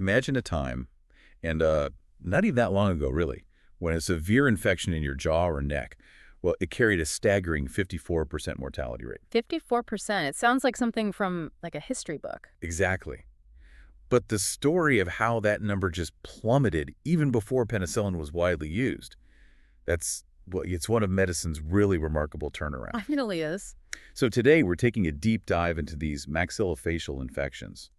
Imagine a time, and not even that long ago, really, when a severe infection in your jaw or neck, well, it carried a staggering 54% mortality rate. 54%. It sounds like something from like a history book. Exactly. But the story of how that number just plummeted even before penicillin was widely used, well, it's one of medicine's really remarkable turnarounds. It really is. So today we're taking a deep dive into these maxillofacial infections,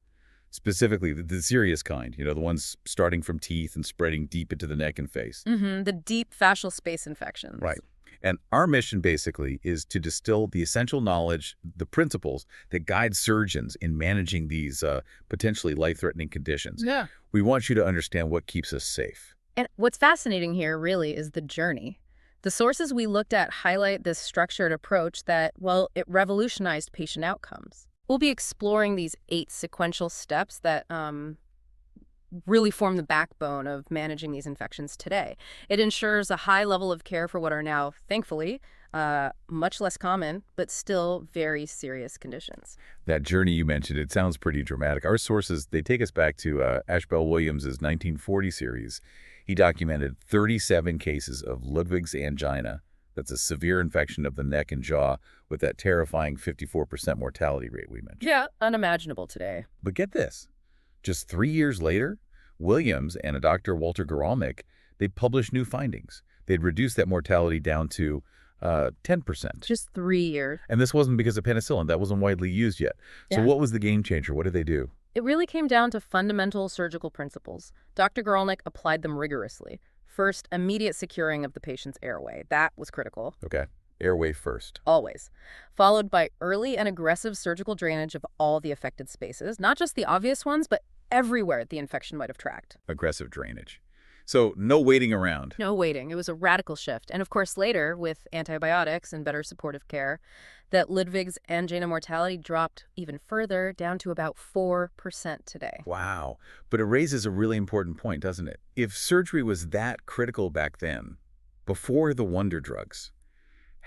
specifically the serious kind, the ones starting from teeth and spreading deep into the neck and face. The deep fascial space infections. Right. And our mission basically is to distill the essential knowledge, the principles that guide surgeons in managing these potentially life-threatening conditions. Yeah. We want you to understand what keeps us safe. And what's fascinating here really is the journey. The sources we looked at highlight this structured approach that, well, it revolutionized patient outcomes. We'll be exploring these 8 sequential steps that really form the backbone of managing these infections today. It ensures a high level of care for what are now, thankfully, much less common, but still very serious conditions. That journey you mentioned, it sounds pretty dramatic. Our sources, they take us back to Ashbel Williams' 1940 series. He documented 37 cases of Ludwig's angina. That's a severe infection of the neck and jaw with that terrifying 54% mortality rate we mentioned. Yeah, unimaginable today. But get this. Just 3 years later, Williams and a Dr. Walter Guralnick, they published new findings. They'd reduced that mortality down to 10%. Just 3 years. And this wasn't because of penicillin. That wasn't widely used yet. So Yeah. what was the game changer? What did they do? It really came down to fundamental surgical principles. Dr. Guralnick applied them rigorously. First, immediate securing of the patient's airway. That was critical. Okay. Airway first. Always. Followed by early and aggressive surgical drainage of all the affected spaces, not just the obvious ones, but everywhere the infection might have tracked. Aggressive drainage. So no waiting around. No waiting. It was a radical shift. And of course, later, with antibiotics and better supportive care, that Ludwig's angina mortality dropped even further, down to about 4% today. Wow. But it raises a really important point, doesn't it? If surgery was that critical back then, before the wonder drugs,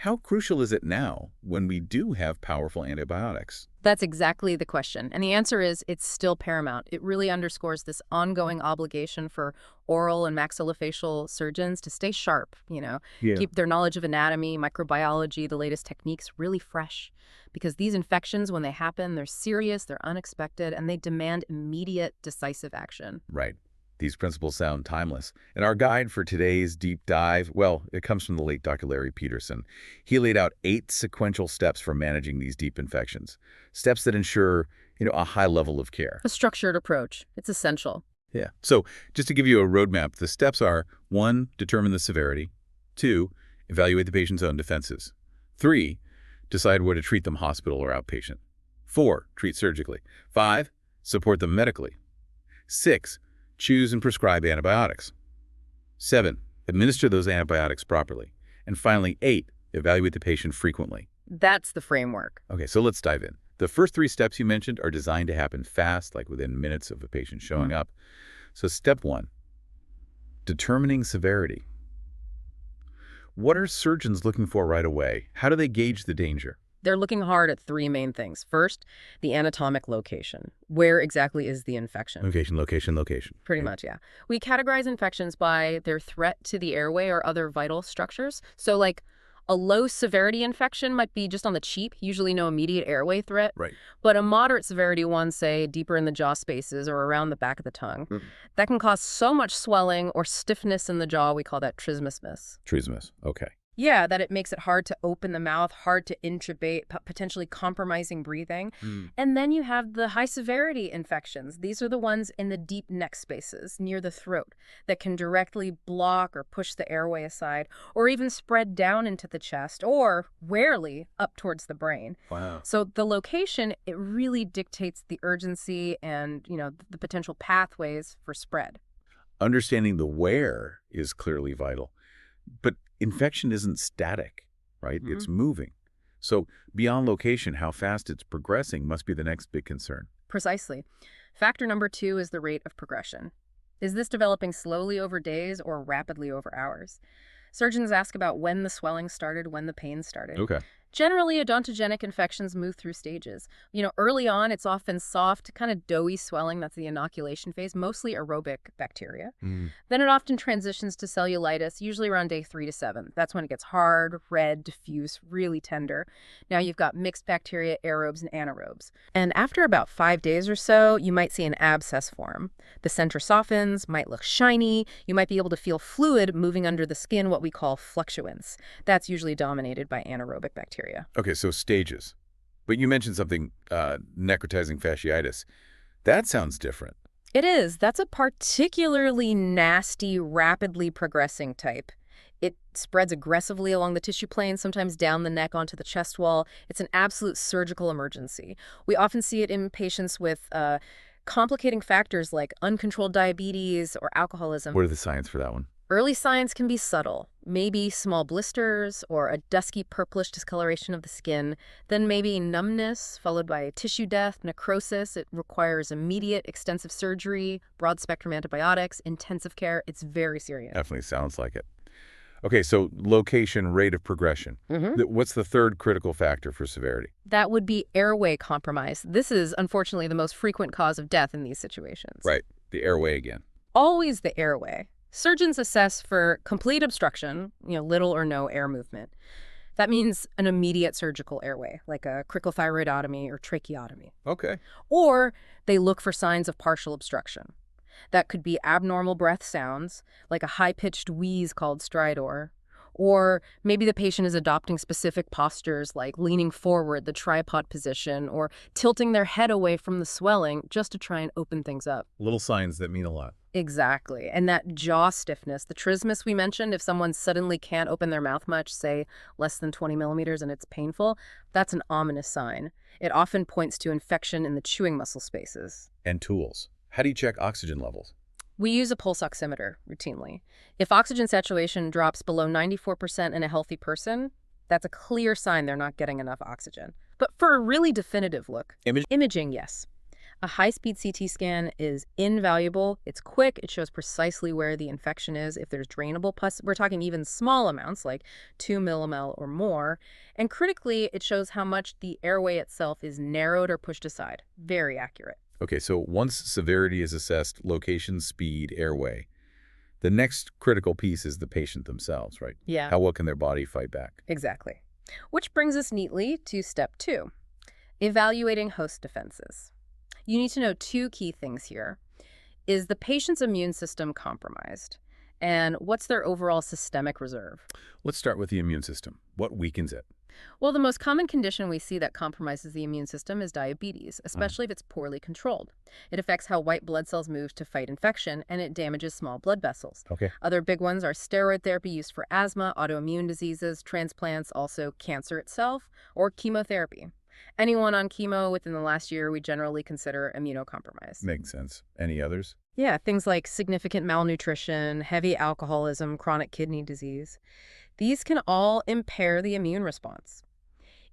how crucial is it now when we do have powerful antibiotics? That's exactly the question. And the answer is it's still paramount. It really underscores this ongoing obligation for oral and maxillofacial surgeons to stay sharp, keep their knowledge of anatomy, microbiology, the latest techniques really fresh. Because these infections, when they happen, they're serious, they're unexpected, and they demand immediate, decisive action. Right. These principles sound timeless. And our guide for today's deep dive, well, it comes from the late Dr. Larry Peterson. He laid out 8 sequential steps for managing these deep infections, steps that ensure, a high level of care. A structured approach. It's essential. Yeah. So just to give you a roadmap, the steps are 1, determine the severity. 2, evaluate the patient's own defenses. 3, decide where to treat them, hospital or outpatient. 4, treat surgically. 5, support them medically. 6, choose and prescribe antibiotics. 7, administer those antibiotics properly. And finally, 8, evaluate the patient frequently. That's the framework. Okay, so let's dive in. The first 3 steps you mentioned are designed to happen fast, like within minutes of a patient showing up. So step 1, determining severity. What are surgeons looking for right away? How do they gauge the danger? They're looking hard at 3 main things. First, the anatomic location. Where exactly is the infection? Location. Pretty much, yeah. We categorize infections by their threat to the airway or other vital structures. So like a low severity infection might be just on the cheap, usually no immediate airway threat. Right. But a moderate severity one, say deeper in the jaw spaces or around the back of the tongue, that can cause so much swelling or stiffness in the jaw, we call that trismus. Trismus, okay. Yeah, that it makes it hard to open the mouth, hard to intubate, potentially compromising breathing. And then you have the high severity infections. These are the ones in the deep neck spaces near the throat that can directly block or push the airway aside or even spread down into the chest or rarely up towards the brain. Wow. So the location, it really dictates the urgency and, the potential pathways for spread. Understanding the where is clearly vital. But infection isn't static, right? It's moving. So beyond location, how fast it's progressing must be the next big concern. Precisely. Factor number 2 is the rate of progression. Is this developing slowly over days or rapidly over hours? Surgeons ask about when the swelling started, when the pain started. Okay. Generally, odontogenic infections move through stages. Early on, it's often soft, kind of doughy swelling. That's the inoculation phase, mostly aerobic bacteria. Mm. Then it often transitions to cellulitis, usually around day 3 to 7. That's when it gets hard, red, diffuse, really tender. Now you've got mixed bacteria, aerobes and anaerobes. And after about 5 days or so, you might see an abscess form. The center softens, might look shiny. You might be able to feel fluid moving under the skin, what we call fluctuance. That's usually dominated by anaerobic bacteria. Okay, so stages. But you mentioned something, necrotizing fasciitis. That sounds different. It is. That's a particularly nasty, rapidly progressing type. It spreads aggressively along the tissue plane, sometimes down the neck onto the chest wall. It's an absolute surgical emergency. We often see it in patients with complicating factors like uncontrolled diabetes or alcoholism. What are the signs for that one? Early signs can be subtle, maybe small blisters or a dusky purplish discoloration of the skin, then maybe numbness followed by tissue death, necrosis. It requires immediate extensive surgery, broad-spectrum antibiotics, intensive care. It's very serious. Definitely sounds like it. Okay, so location, rate of progression. What's the third critical factor for severity? That would be airway compromise. This is, unfortunately, the most frequent cause of death in these situations. Right, the airway again. Always the airway. Surgeons assess for complete obstruction, little or no air movement. That means an immediate surgical airway, like a cricothyroidotomy or tracheotomy. Okay. Or they look for signs of partial obstruction. That could be abnormal breath sounds, like a high-pitched wheeze called stridor. Or maybe the patient is adopting specific postures like leaning forward, the tripod position, or tilting their head away from the swelling just to try and open things up. Little signs that mean a lot. Exactly. And that jaw stiffness, the trismus we mentioned, if someone suddenly can't open their mouth much, say less than 20 millimeters, and it's painful, that's an ominous sign. It often points to infection in the chewing muscle spaces. And tools. How do you check oxygen levels? We use a pulse oximeter routinely. If oxygen saturation drops below 94% in a healthy person, that's a clear sign they're not getting enough oxygen. But for a really definitive look, imaging, yes. A high-speed CT scan is invaluable. It's quick. It shows precisely where the infection is. If there's drainable pus, we're talking even small amounts, like 2 millimol or more. And critically, it shows how much the airway itself is narrowed or pushed aside. Very accurate. Okay, so once severity is assessed, location, speed, airway, the next critical piece is the patient themselves, right? Yeah. How well can their body fight back? Exactly. Which brings us neatly to step 2, evaluating host defenses. You need to know 2 key things here. Is the patient's immune system compromised? And what's their overall systemic reserve? Let's start with the immune system. What weakens it? Well, the most common condition we see that compromises the immune system is diabetes, especially if it's poorly controlled. It affects how white blood cells move to fight infection, and it damages small blood vessels. Okay. Other big ones are steroid therapy used for asthma, autoimmune diseases, transplants, also cancer itself, or chemotherapy. Anyone on chemo within the last year we generally consider immunocompromised. Makes sense. Any others? Yeah, things like significant malnutrition, heavy alcoholism, chronic kidney disease. These can all impair the immune response.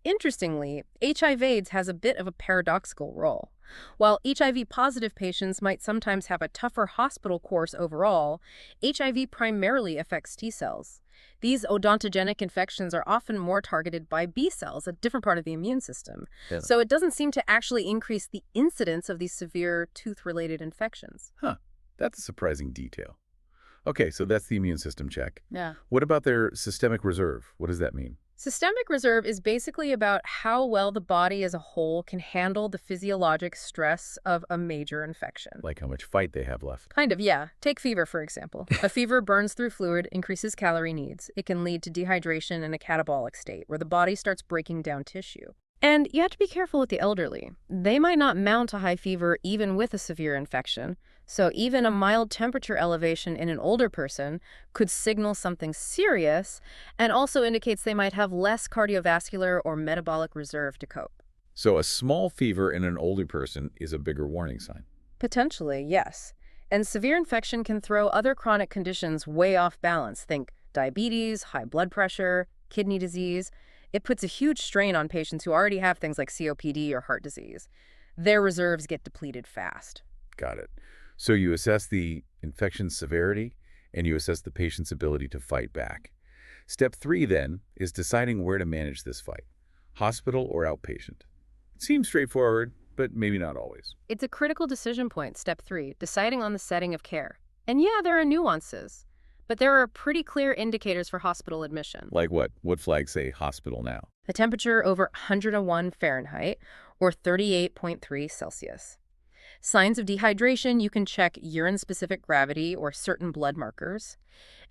Interestingly, HIV/AIDS has a bit of a paradoxical role. While HIV-positive patients might sometimes have a tougher hospital course overall, HIV primarily affects T cells. These odontogenic infections are often more targeted by B cells, a different part of the immune system. Yeah. So it doesn't seem to actually increase the incidence of these severe tooth-related infections. Huh. That's a surprising detail. Okay, so that's the immune system check. Yeah. What about their systemic reserve? What does that mean? Systemic reserve is basically about how well the body as a whole can handle the physiologic stress of a major infection. Like how much fight they have left. Kind of, yeah. Take fever, for example. A fever burns through fluid, increases calorie needs. It can lead to dehydration and a catabolic state, where the body starts breaking down tissue. And you have to be careful with the elderly. They might not mount a high fever even with a severe infection. So even a mild temperature elevation in an older person could signal something serious and also indicates they might have less cardiovascular or metabolic reserve to cope. So a small fever in an older person is a bigger warning sign. Potentially, yes. And severe infection can throw other chronic conditions way off balance. Think diabetes, high blood pressure, kidney disease. It puts a huge strain on patients who already have things like COPD or heart disease. Their reserves get depleted fast. Got it. So you assess the infection severity and you assess the patient's ability to fight back. Step 3 then is deciding where to manage this fight. hospital or outpatient? It seems straightforward, but maybe not always. It's a critical decision point, step 3, deciding on the setting of care. And yeah, there are nuances, but there are pretty clear indicators for hospital admission. Like what? What flags say hospital now? A temperature over 101 Fahrenheit or 38.3 Celsius. Signs of dehydration, you can check urine-specific gravity or certain blood markers.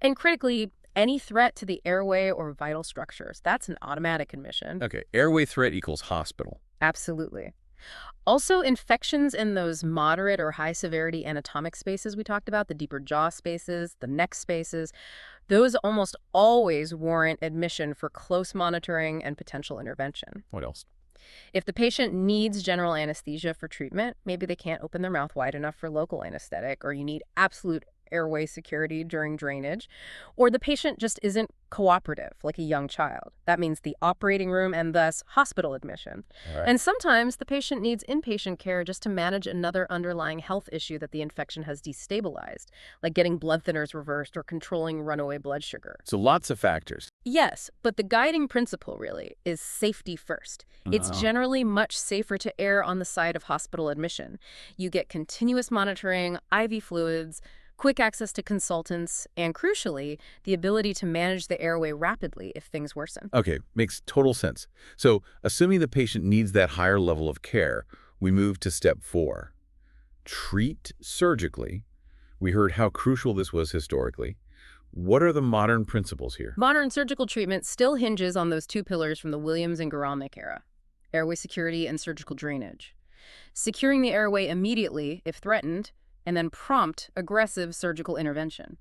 And critically, any threat to the airway or vital structures. That's an automatic admission. Okay, airway threat equals hospital. Absolutely. Also, infections in those moderate or high severity anatomic spaces we talked about, the deeper jaw spaces, the neck spaces, those almost always warrant admission for close monitoring and potential intervention. What else? If the patient needs general anesthesia for treatment, maybe they can't open their mouth wide enough for local anesthetic, or you need absolute airway security during drainage, or the patient just isn't cooperative, like a young child. That means the operating room and thus hospital admission. All right. And sometimes the patient needs inpatient care just to manage another underlying health issue that the infection has destabilized, like getting blood thinners reversed or controlling runaway blood sugar. So lots of factors. Yes, but the guiding principle really is safety first. It's generally much safer to err on the side of hospital admission. You get continuous monitoring, IV fluids, quick access to consultants, and crucially, the ability to manage the airway rapidly if things worsen. Okay, makes total sense. So assuming the patient needs that higher level of care, we move to step 4. Treat surgically. We heard how crucial this was historically. What are the modern principles here? Modern surgical treatment still hinges on those 2 pillars from the Williams and Guralnick era: airway security and surgical drainage. Securing the airway immediately, if threatened, and then prompt, aggressive surgical intervention.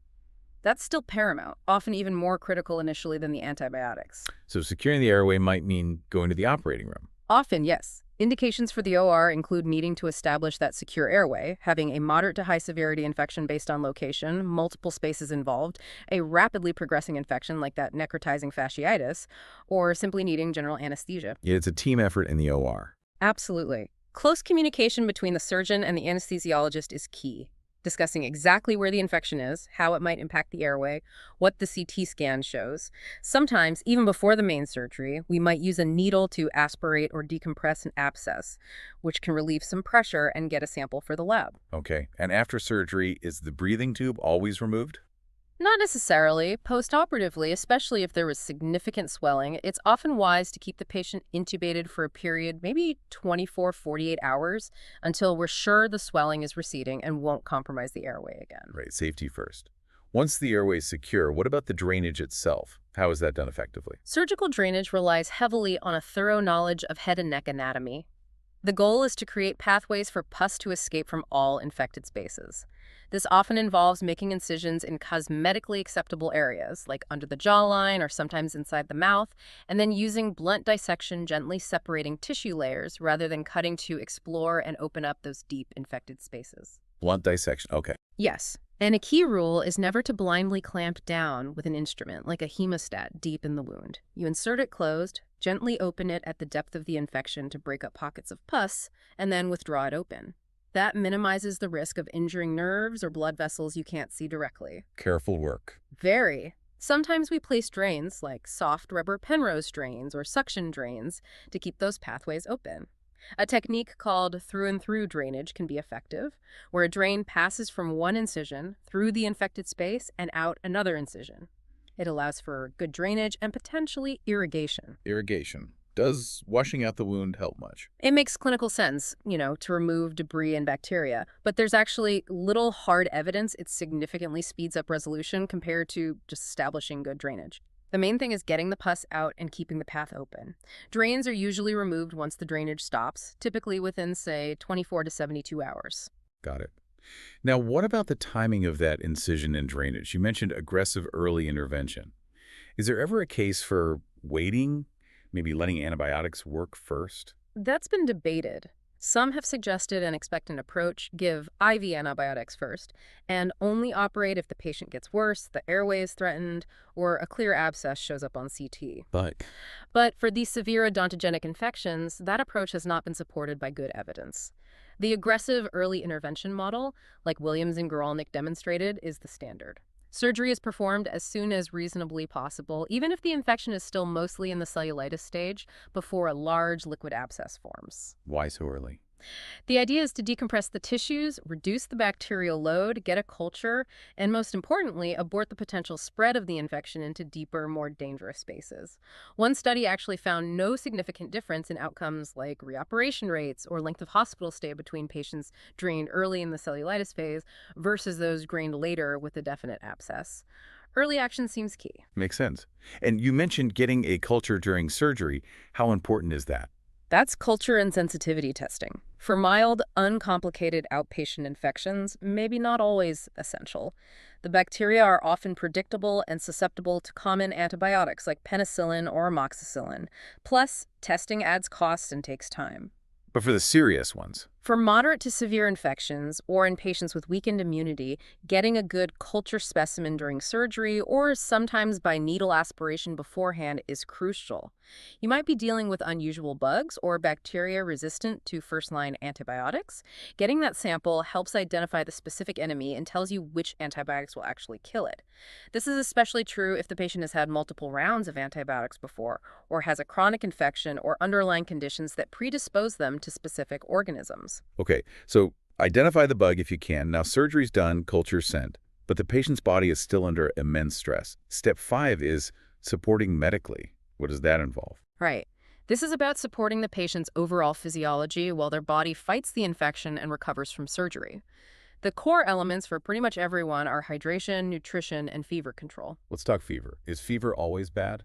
That's still paramount, often even more critical initially than the antibiotics. So securing the airway might mean going to the operating room. Often, yes. Indications for the OR include needing to establish that secure airway, having a moderate to high severity infection based on location, multiple spaces involved, a rapidly progressing infection like that necrotizing fasciitis, or simply needing general anesthesia. Yeah, it's a team effort in the OR. Absolutely. Close communication between the surgeon and the anesthesiologist is key. Discussing exactly where the infection is, how it might impact the airway, what the CT scan shows. Sometimes, even before the main surgery, we might use a needle to aspirate or decompress an abscess, which can relieve some pressure and get a sample for the lab. Okay, and after surgery, is the breathing tube always removed? Not necessarily. Post-operatively, especially if there was significant swelling, it's often wise to keep the patient intubated for a period, maybe 24, 48 hours, until we're sure the swelling is receding and won't compromise the airway again. Right, safety first. Once the airway is secure, what about the drainage itself? How is that done effectively? Surgical drainage relies heavily on a thorough knowledge of head and neck anatomy. The goal is to create pathways for pus to escape from all infected spaces. This often involves making incisions in cosmetically acceptable areas, like under the jawline or sometimes inside the mouth, and then using blunt dissection, gently separating tissue layers rather than cutting to explore and open up those deep infected spaces. Blunt dissection, okay. Yes, and a key rule is never to blindly clamp down with an instrument, like a hemostat, deep in the wound. You insert it closed, gently open it at the depth of the infection to break up pockets of pus, and then withdraw it open. That minimizes the risk of injuring nerves or blood vessels you can't see directly. Careful work. Very. Sometimes we place drains, like soft rubber Penrose drains or suction drains, to keep those pathways open. A technique called through-and-through drainage can be effective, where a drain passes from one incision through the infected space and out another incision. It allows for good drainage and potentially irrigation. Irrigation. Does washing out the wound help much? It makes clinical sense, to remove debris and bacteria, but there's actually little hard evidence it significantly speeds up resolution compared to just establishing good drainage. The main thing is getting the pus out and keeping the path open. Drains are usually removed once the drainage stops, typically within, say, 24 to 72 hours. Got it. Now, what about the timing of that incision and drainage? You mentioned aggressive early intervention. Is there ever a case for waiting, maybe letting antibiotics work first? That's been debated. Some have suggested an expectant approach, give IV antibiotics first, and only operate if the patient gets worse, the airway is threatened, or a clear abscess shows up on CT. But for these severe odontogenic infections, that approach has not been supported by good evidence. The aggressive early intervention model, like Williams and Guralnick demonstrated, is the standard. Surgery is performed as soon as reasonably possible, even if the infection is still mostly in the cellulitis stage, before a large liquid abscess forms. Why so early? The idea is to decompress the tissues, reduce the bacterial load, get a culture, and most importantly, abort the potential spread of the infection into deeper, more dangerous spaces. One study actually found no significant difference in outcomes like reoperation rates or length of hospital stay between patients drained early in the cellulitis phase versus those drained later with a definite abscess. Early action seems key. Makes sense. And you mentioned getting a culture during surgery. How important is that? That's culture and sensitivity testing. For mild, uncomplicated outpatient infections, maybe not always essential. The bacteria are often predictable and susceptible to common antibiotics like penicillin or amoxicillin. Plus, testing adds costs and takes time. But for the serious ones, For moderate to severe infections or in patients with weakened immunity, getting a good culture specimen during surgery or sometimes by needle aspiration beforehand is crucial. You might be dealing with unusual bugs or bacteria resistant to first-line antibiotics. Getting that sample helps identify the specific enemy and tells you which antibiotics will actually kill it. This is especially true if the patient has had multiple rounds of antibiotics before or has a chronic infection or underlying conditions that predispose them to specific organisms. okay, so identify the bug if you can. Now, surgery's done, culture's sent, but the patient's body is still under immense stress. Step 5 is supporting medically. What does that involve? Right. This is about supporting the patient's overall physiology while their body fights the infection and recovers from surgery. The core elements for pretty much everyone are hydration, nutrition, and fever control. Let's talk fever. Is fever always bad?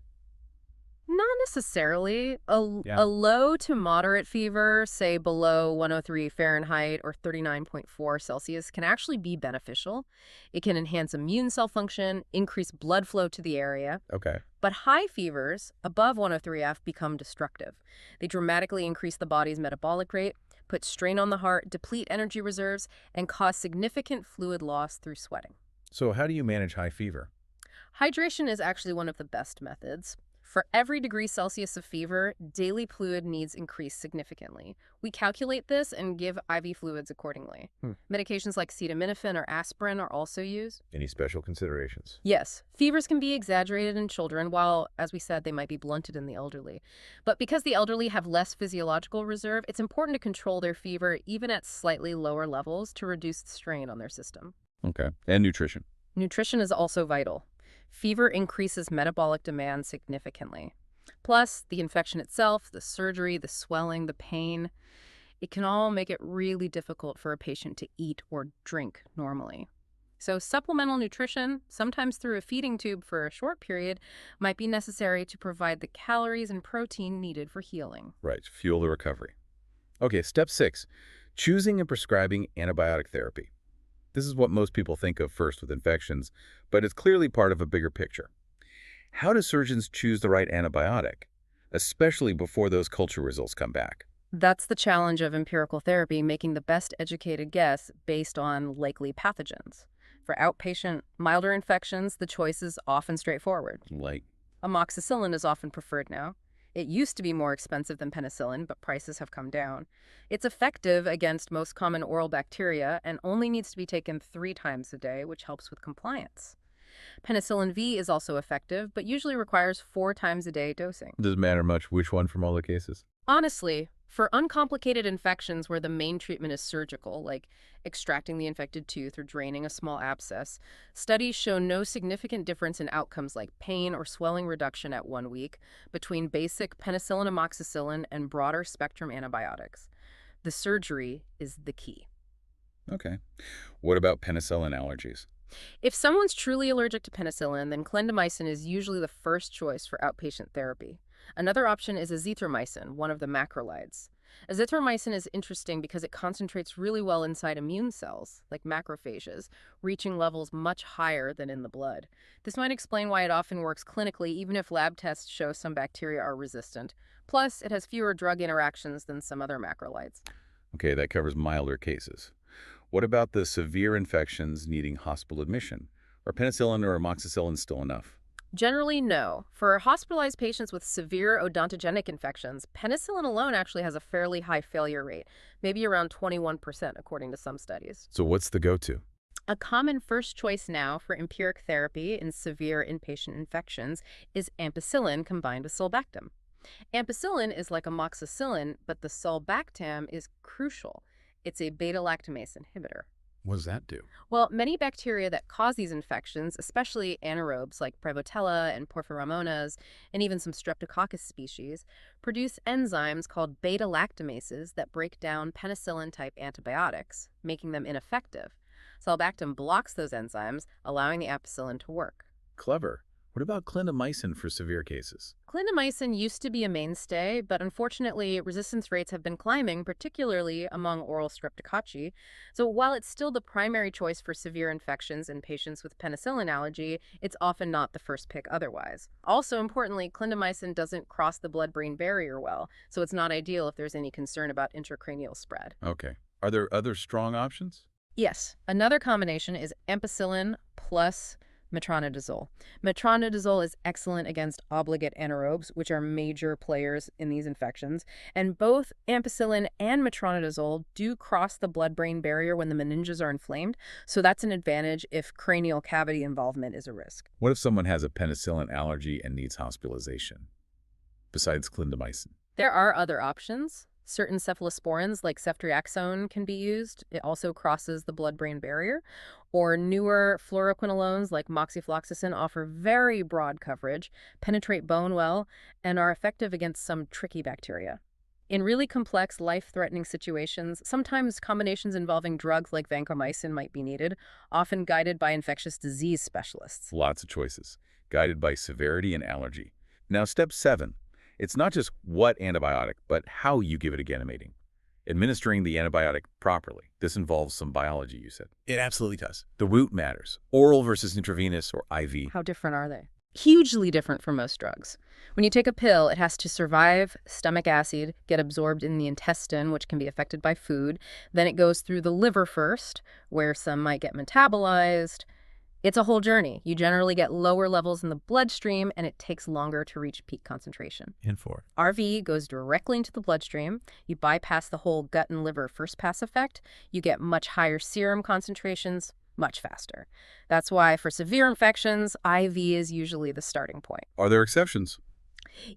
Not necessarily. A Yeah. low to moderate fever, say below 103 Fahrenheit or 39.4 Celsius, can actually be beneficial. It can enhance immune cell function, increase blood flow to the area. Okay. But high fevers, above 103F, become destructive. They dramatically increase the body's metabolic rate, put strain on the heart, deplete energy reserves, and cause significant fluid loss through sweating. So how do you manage high fever? Hydration is actually one of the best methods. For every degree Celsius of fever, daily fluid needs increase significantly. We calculate this and give IV fluids accordingly. Medications like acetaminophen or aspirin are also used. Any special considerations? Yes, fevers can be exaggerated in children, while, as we said, they might be blunted in the elderly. But because the elderly have less physiological reserve, it's important to control their fever even at slightly lower levels to reduce the strain on their system. Okay. And nutrition. Nutrition is also vital. Fever increases metabolic demand significantly. Plus, the infection itself, the surgery, the swelling, the pain, it can all make it really difficult for a patient to eat or drink normally. So supplemental nutrition, sometimes through a feeding tube for a short period, might be necessary to provide the calories and protein needed for healing. Right. Fuel the recovery. Okay. Step 6, choosing and prescribing antibiotic therapy. This is what most people think of first with infections, but it's clearly part of a bigger picture. How do surgeons choose the right antibiotic, especially before those culture results come back? That's the challenge of empirical therapy, making the best educated guess based on likely pathogens. For outpatient, milder infections, the choice is often straightforward. Like, Amoxicillin is often preferred now. It used to be more expensive than penicillin, but prices have come down. It's effective against most common oral bacteria and only needs to be taken 3 times a day, which helps with compliance. Penicillin V is also effective, but usually requires 4 times a day dosing. does it matter much which one from all the cases? Honestly, for uncomplicated infections where the main treatment is surgical, like extracting the infected tooth or draining a small abscess, studies show no significant difference in outcomes like pain or swelling reduction at 1 week between basic penicillin amoxicillin and broader spectrum antibiotics. The surgery is the key. Okay. What about penicillin allergies? If someone's truly allergic to penicillin, then clindamycin is usually the first choice for outpatient therapy. Another option is azithromycin, one of the macrolides. Azithromycin is interesting because it concentrates really well inside immune cells, like macrophages, reaching levels much higher than in the blood. This might explain why it often works clinically, even if lab tests show some bacteria are resistant. Plus, it has fewer drug interactions than some other macrolides. Okay, that covers milder cases. What about the severe infections needing hospital admission? Are penicillin or amoxicillin still enough? Generally, no. For hospitalized patients with severe odontogenic infections, penicillin alone actually has a fairly high failure rate, maybe around 21% according to some studies. So what's the go-to? A common first choice now for empiric therapy in severe inpatient infections is ampicillin combined with sulbactam. Ampicillin is like amoxicillin, but the sulbactam is crucial. It's a beta-lactamase inhibitor. What does that do? Well, many bacteria that cause these infections, especially anaerobes like Prevotella and Porphyromonas, and even some Streptococcus species, produce enzymes called beta-lactamases that break down penicillin-type antibiotics, making them ineffective. Sulbactam blocks those enzymes, allowing the ampicillin to work. Clever. What about clindamycin for severe cases? Clindamycin used to be a mainstay, but unfortunately, resistance rates have been climbing, particularly among oral streptococci. So while it's still the primary choice for severe infections in patients with penicillin allergy, it's often not the first pick otherwise. Also, importantly, clindamycin doesn't cross the blood-brain barrier well, so it's not ideal if there's any concern about intracranial spread. Okay. Are there other strong options? Yes, another combination is ampicillin plus metronidazole. Metronidazole is excellent against obligate anaerobes, which are major players in these infections, and both ampicillin and metronidazole do cross the blood-brain barrier when the meninges are inflamed, so that's an advantage if cranial cavity involvement is a risk. What if someone has a penicillin allergy and needs hospitalization, besides clindamycin? There are other options. Certain cephalosporins like ceftriaxone can be used. It also crosses the blood-brain barrier. Or newer fluoroquinolones like moxifloxacin offer very broad coverage, penetrate bone well, and are effective against some tricky bacteria. In really complex, life-threatening situations, sometimes combinations involving drugs like vancomycin might be needed, often guided by infectious disease specialists. Lots of choices, guided by severity and allergy. Now, step 7. It's not just what antibiotic, but how you give it again a mating. Administering the antibiotic properly. This involves some biology, you said. It absolutely does. The route matters. Oral versus intravenous or IV. How different are they? Hugely different from most drugs. When you take a pill, it has to survive stomach acid, get absorbed in the intestine, which can be affected by food. Then it goes through the liver first, where some might get metabolized. It's a whole journey. You generally get lower levels in the bloodstream, and it takes longer to reach peak concentration. RV goes directly into the bloodstream. You bypass the whole gut and liver first pass effect. You get much higher serum concentrations much faster. That's why for severe infections, IV is usually the starting point. Are there exceptions?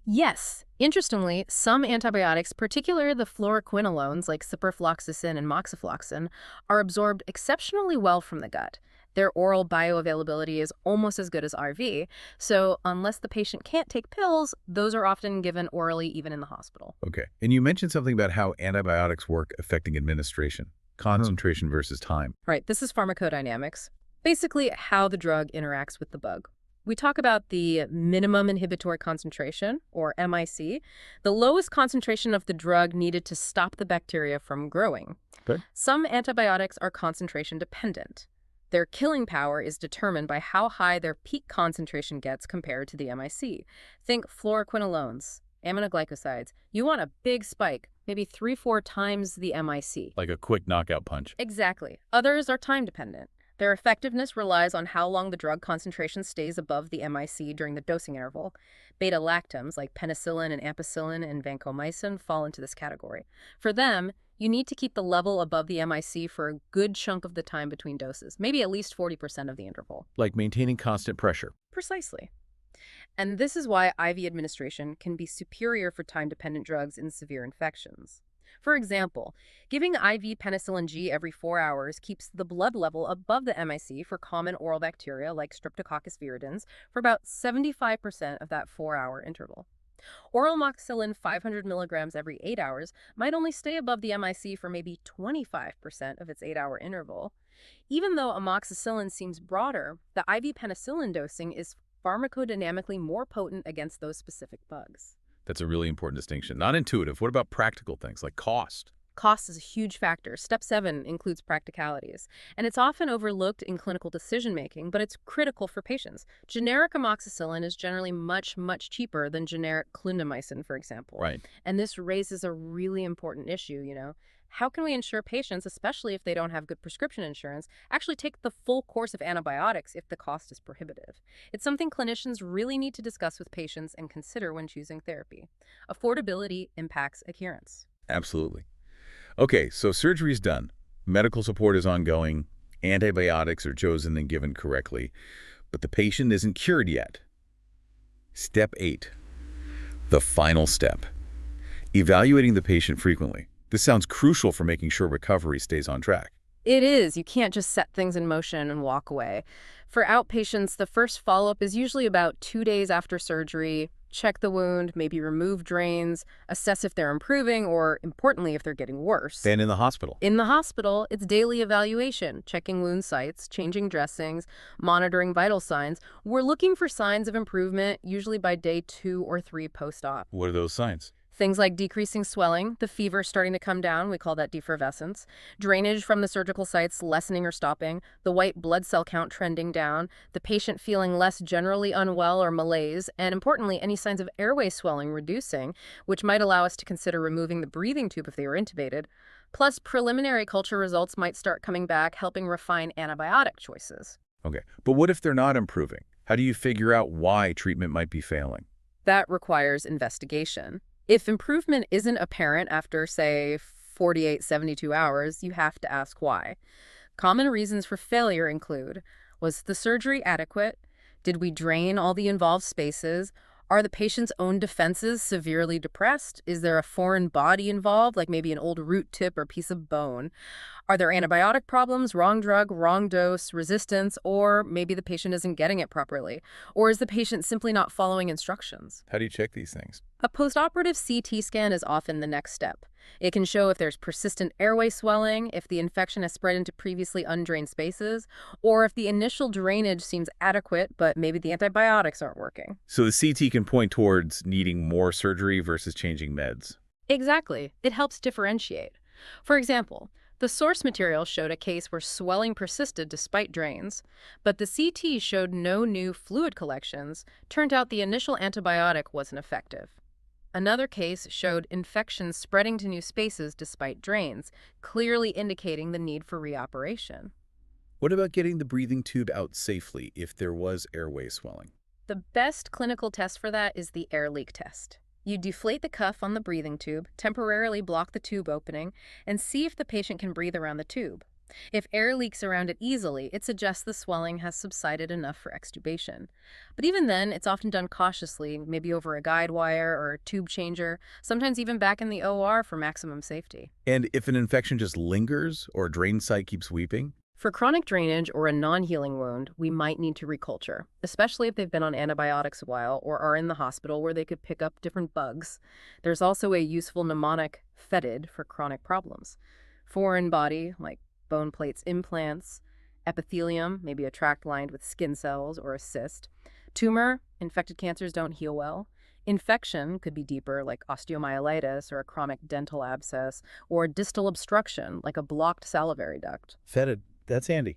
Yes. Interestingly, some antibiotics, particularly the fluoroquinolones like ciprofloxacin and moxifloxacin, are absorbed exceptionally well from the gut. Their oral bioavailability is almost as good as RV, so unless the patient can't take pills, those are often given orally even in the hospital. Okay. And you mentioned something about how antibiotics work affecting administration, concentration versus time. Right, this is pharmacodynamics, basically how the drug interacts with the bug. We talk about the minimum inhibitory concentration, or MIC, the lowest concentration of the drug needed to stop the bacteria from growing. Okay. Some antibiotics are concentration dependent. Their killing power is determined by how high their peak concentration gets compared to the MIC. Think fluoroquinolones, aminoglycosides. You want a big spike, maybe 3-4 times the MIC. Like a quick knockout punch. Exactly. Others are time dependent. Their effectiveness relies on how long the drug concentration stays above the MIC during the dosing interval. Beta-lactams like penicillin and ampicillin and vancomycin fall into this category. For them, you need to keep the level above the MIC for a good chunk of the time between doses, maybe at least 40% of the interval. Like maintaining constant pressure. Precisely. And this is why IV administration can be superior for time-dependent drugs in severe infections. For example, giving IV penicillin G every 4 hours keeps the blood level above the MIC for common oral bacteria like Streptococcus viridans for about 75% of that 4-hour interval. Oral amoxicillin 500 milligrams every 8 hours might only stay above the MIC for maybe 25% of its 8-hour interval. Even though amoxicillin seems broader, the IV penicillin dosing is pharmacodynamically more potent against those specific bugs. That's a really important distinction. Not intuitive. What about practical things like cost? Cost is a huge factor. Step 7 includes practicalities, and it's often overlooked in clinical decision-making, but it's critical for patients. Generic amoxicillin is generally much, much cheaper than generic clindamycin, for example. Right. And this raises a really important issue. How can we ensure patients, especially if they don't have good prescription insurance, actually take the full course of antibiotics if the cost is prohibitive? It's something clinicians really need to discuss with patients and consider when choosing therapy. Affordability impacts adherence. Absolutely. Okay, so surgery is done. Medical support is ongoing. Antibiotics are chosen and given correctly, but the patient isn't cured yet. Step 8. The final step. Evaluating the patient frequently. This sounds crucial for making sure recovery stays on track. It is. You can't just set things in motion and walk away. For outpatients, the first follow-up is usually about 2 days after surgery. Check the wound, maybe remove drains, assess if they're improving, or, importantly, if they're getting worse. Then in the hospital. In the hospital, it's daily evaluation, checking wound sites, changing dressings, monitoring vital signs. We're looking for signs of improvement, usually by day 2 or 3 post-op. What are those signs? Things like decreasing swelling, the fever starting to come down, we call that defervescence, drainage from the surgical sites lessening or stopping, the white blood cell count trending down, the patient feeling less generally unwell or malaise, and importantly, any signs of airway swelling reducing, which might allow us to consider removing the breathing tube if they were intubated. Plus, preliminary culture results might start coming back, helping refine antibiotic choices. Okay, but what if they're not improving? How do you figure out why treatment might be failing? That requires investigation. If improvement isn't apparent after, say, 48, 72 hours, you have to ask why. Common reasons for failure include, was the surgery adequate? Did we drain all the involved spaces? Are the patient's own defenses severely depressed? Is there a foreign body involved, like maybe an old root tip or piece of bone? Are there antibiotic problems, wrong drug, wrong dose, resistance, or maybe the patient isn't getting it properly? Or is the patient simply not following instructions? How do you check these things? A postoperative CT scan is often the next step. It can show if there's persistent airway swelling, if the infection has spread into previously undrained spaces, or if the initial drainage seems adequate, but maybe the antibiotics aren't working. So the CT can point towards needing more surgery versus changing meds. Exactly. It helps differentiate. For example, the source material showed a case where swelling persisted despite drains, but the CT showed no new fluid collections. Turned out the initial antibiotic wasn't effective. Another case showed infections spreading to new spaces despite drains, clearly indicating the need for reoperation. What about getting the breathing tube out safely if there was airway swelling? The best clinical test for that is the air leak test. You deflate the cuff on the breathing tube, temporarily block the tube opening, and see if the patient can breathe around the tube. If air leaks around it easily, it suggests the swelling has subsided enough for extubation. But even then, it's often done cautiously, maybe over a guide wire or a tube changer, sometimes even back in the OR for maximum safety. And if an infection just lingers or a drain site keeps weeping? For chronic drainage or a non-healing wound, we might need to reculture, especially if they've been on antibiotics a while or are in the hospital where they could pick up different bugs. There's also a useful mnemonic, fetid, for chronic problems. Foreign body, like bone plates, implants. Epithelium, maybe a tract lined with skin cells or a cyst. Tumor, infected cancers don't heal well. Infection could be deeper, like osteomyelitis or a chronic dental abscess, or distal obstruction, like a blocked salivary duct. Fetid. That's handy.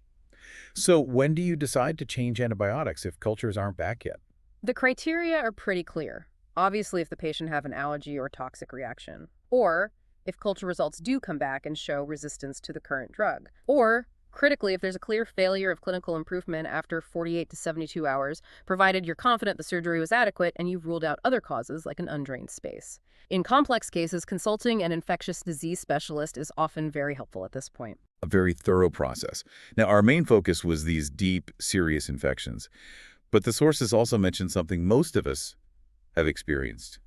So when do you decide to change antibiotics if cultures aren't back yet? The criteria are pretty clear. Obviously, if the patient have an allergy or toxic reaction, or if culture results do come back and show resistance to the current drug, or critically, if there's a clear failure of clinical improvement after 48 to 72 hours, provided you're confident the surgery was adequate and you've ruled out other causes like an undrained space. In complex cases, consulting an infectious disease specialist is often very helpful at this point. A very thorough process. Now, our main focus was these deep, serious infections. But the sources also mentioned something most of us have experienced.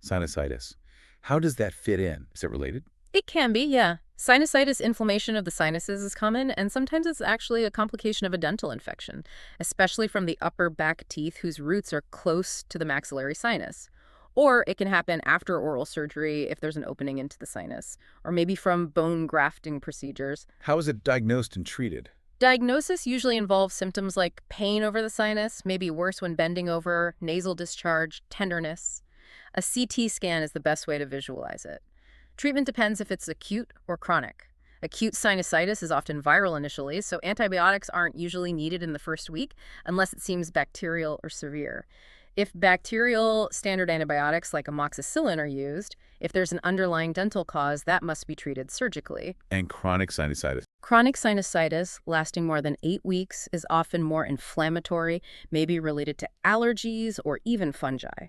Sinusitis. How does that fit in? Is it related? It can be, yeah. Sinusitis, inflammation of the sinuses, is common, and sometimes it's actually a complication of a dental infection, especially from the upper back teeth whose roots are close to the maxillary sinus. Or it can happen after oral surgery if there's an opening into the sinus, or maybe from bone grafting procedures. How is it diagnosed and treated? Diagnosis usually involves symptoms like pain over the sinus, maybe worse when bending over, nasal discharge, tenderness. A CT scan is the best way to visualize it. Treatment depends if it's acute or chronic. Acute sinusitis is often viral initially, so antibiotics aren't usually needed in the first week unless it seems bacterial or severe. If bacterial, standard antibiotics like amoxicillin are used, if there's an underlying dental cause, that must be treated surgically. And chronic sinusitis. Chronic sinusitis, lasting more than 8 weeks, is often more inflammatory, maybe related to allergies or even fungi.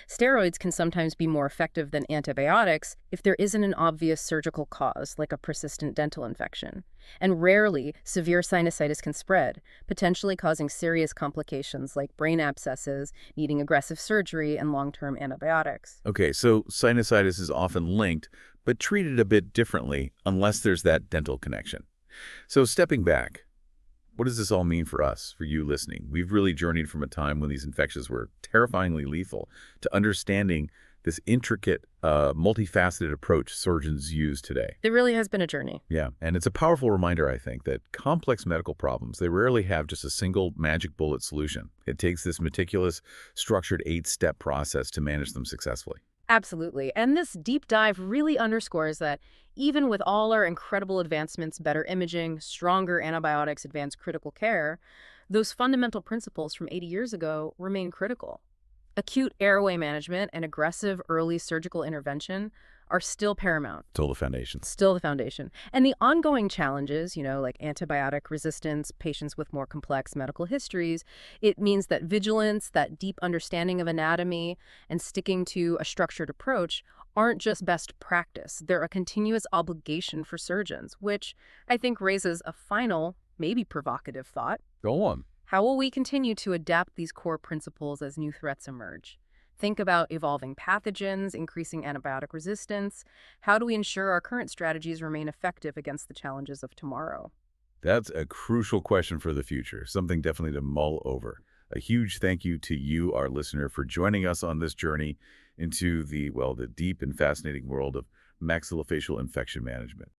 Steroids can sometimes be more effective than antibiotics if there isn't an obvious surgical cause, like a persistent dental infection. And rarely, severe sinusitis can spread, potentially causing serious complications like brain abscesses, needing aggressive surgery, and long-term antibiotics. Okay, so sinusitis is often linked, but treated a bit differently unless there's that dental connection. So stepping back, what does this all mean for us, for you listening? We've really journeyed from a time when these infections were terrifyingly lethal to understanding this intricate, multifaceted approach surgeons use today. It really has been a journey. Yeah, and it's a powerful reminder, I think, that complex medical problems, they rarely have just a single magic bullet solution. It takes this meticulous, structured 8-step process to manage them successfully. Absolutely. And this deep dive really underscores that even with all our incredible advancements, better imaging, stronger antibiotics, advanced critical care, those fundamental principles from 80 years ago remain critical. Acute airway management and aggressive early surgical intervention are still paramount. Still the foundation. Still the foundation. And the ongoing challenges, like antibiotic resistance, patients with more complex medical histories, it means that vigilance, that deep understanding of anatomy, and sticking to a structured approach aren't just best practice. They're a continuous obligation for surgeons, which I think raises a final, maybe provocative thought. Go on. How will we continue to adapt these core principles as new threats emerge? Think about evolving pathogens, increasing antibiotic resistance. How do we ensure our current strategies remain effective against the challenges of tomorrow? That's a crucial question for the future, something definitely to mull over. A huge thank you to you, our listener, for joining us on this journey into the deep and fascinating world of maxillofacial infection management.